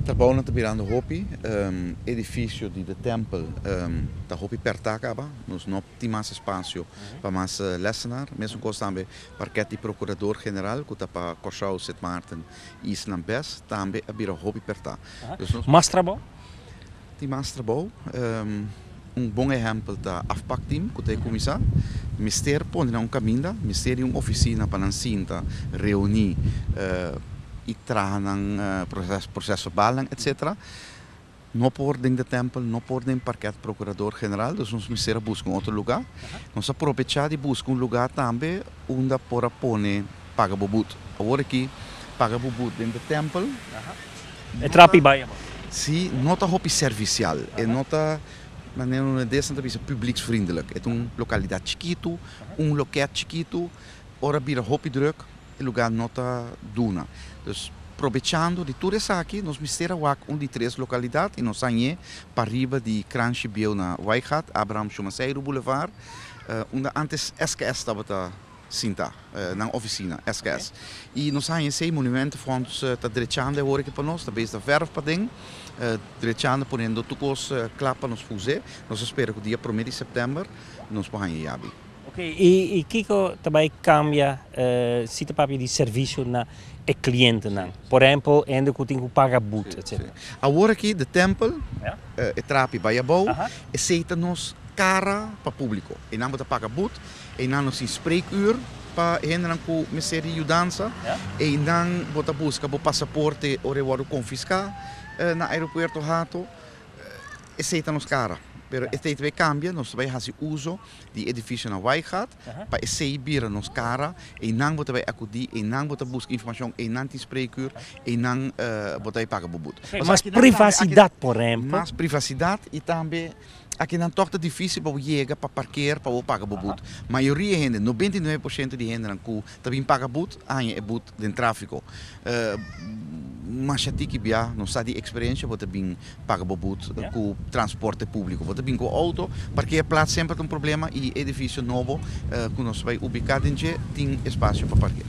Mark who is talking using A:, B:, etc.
A: Trabalho na Birando Hopi, edifício de templo da Hopi Pertacaba, nos não tem mais espaço para mais lecionar, mesmo que também parquet de procurador-geral, que está para Cochau, Sint Maarten e Islambes, também a Bira Hopi Perta.
B: Mais trabalho?
A: Tem mais trabalho. Bom exemplo da afpakteam que tem começado. Mister põe um caminho, mister uma oficina para cinta reunir e trazer processo balang, etc. Não por dentro do templo, não por dentro do parquet procurador-geral, então nós mister busca outro lugar. Nós aproveitar e busca lugar também onde por pôr paga bobut. Agora aqui paga bobut dentro do templo.
B: É trapi baia.
A: Sim, não está hopi servicial, é não está maneira dessa publieksvriendelijk. Het is een lokaliteit chiquito, loket chiquito, ora bira hopi druk, e lugar nota duna. Dus aproveitando de tudo isso aqui, nós mistera de três localidades, e nós saímos para riba de Kranchi Biel na Waigat, Abraham Chumaceiro Boulevard, onde antes SKS estava Sinta, na oficina, SKS. E nós saímos seis monumentos, fontes, está direitando agora aqui para nós, está bem da verf para dentro, direitando, ponendo tucos clapa nos fuse. Nós esperamos que dia 1 de setembro nós podemos ir a
B: Ok, e Kiko também cambia se te papi de serviço na cliente não. Por exemplo, ainda que tem que pagar but, etc.
A: Agora aqui de templo, é trapi by abou, e aceita nos cara para público. E não paga but, e não nos spreekuur para hinderen com o Ministério de Dança, e não bota busca o passaporte ou reward confiscar na aeroporto rato, e aceita nos cara. Pero este vai cambia, nós vai fazer uso de edifício na Waigat para exibir nos cara e não bota vai acudir e não bota buscar informação e não te spreekuur e não bota vai pagar bobut.
B: Mas privacidade, por exemplo.
A: Mas privacidade e também aqui não torta difícil para chegar para parquear para pagar bobut. Maioria gente, 99% de gente que também paga bobut, é bobut de tráfico. Mas já tem que viajar, não sabe de experiência, você também paga bobut com o transporte público, você também com o auto, porque a placa sempre tem um problema e edifício novo que nós vai ubicar dentro tem espaço para parquear.